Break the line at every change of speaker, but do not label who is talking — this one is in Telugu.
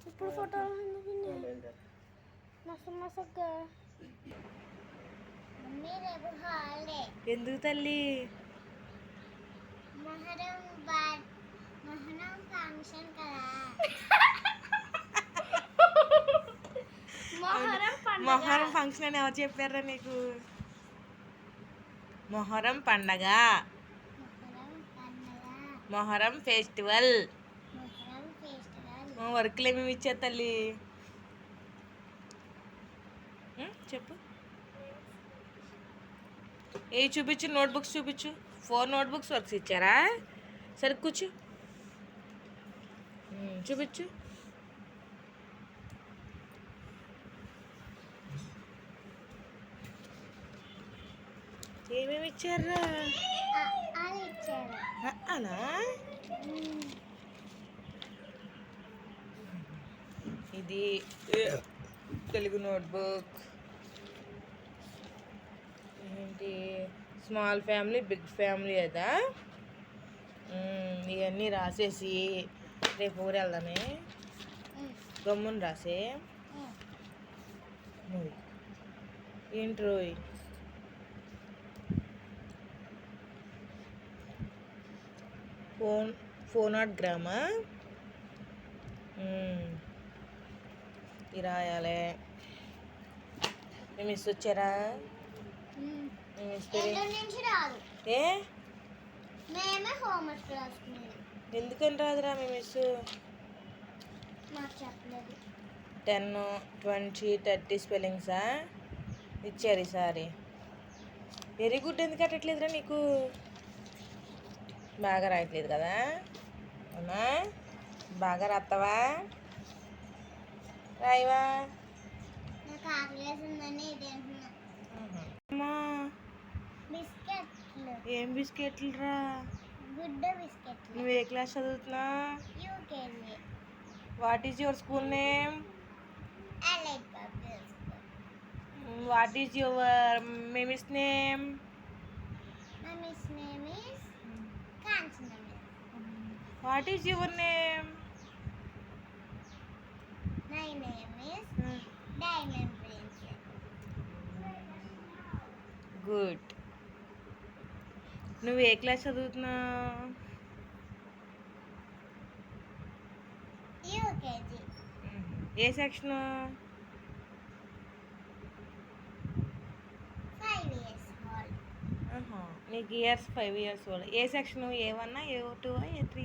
ఇప్పుడు ఫోటోలు మస్తు మస్తుగా. ఎందుకు తల్లి? మొహరం ఫంక్షన్ అని ఎవరు చెప్పారా నీకు? మొహరం పండగ, మొహరం ఫెస్టివల్. వర్క్లు ఏమేమి ఇచ్చా తల్లి చెప్పు. ఏ చూపించు, నోట్బుక్స్ చూపించు. 4 నోట్బుక్స్ వర్క్స్ ఇచ్చారా? సరే కూర్చో, చూపించు. ఏమేమి ఇచ్చారా? అలా ఇది తెలుగు నోట్బుక్. ఏంటి స్మాల్ ఫ్యామిలీ బిగ్ ఫ్యామిలీ అదా? ఇవన్నీ రాసేసి రేపు ఊరు వెళ్దామే. గమ్మున రాసే. ఏంట్రో ఫోనాట్ గ్రామా ఇది రాయాలి. మీ మిస్ వచ్చారా? ఏ ఎందుకని రాదురా మీ మిస్? 10, 20, 30 స్పెల్లింగ్సా ఇచ్చారు ఈసారి. Very good. ఎందుకు కట్టట్లేదురా నీకు? బాగా రాయట్లేదు కదా? అవునా? బాగా రాస్తావా? రాయవా? ఏం బిస్కెట్లు రా? నువ్వు ఏ క్లాస్ చదువుతున్నా? What is your school name? What is your miss name? What is your name?
My name is Diamond Princess.
Good. నువ్వు ఏ క్లాస్ చదువుతున్నావు?
UKG.
ఏ సెక్షన్?
5 years old.
నీకు ఇయర్స్ 5 years old. ఏ సెక్షన్? A1, A2, A3?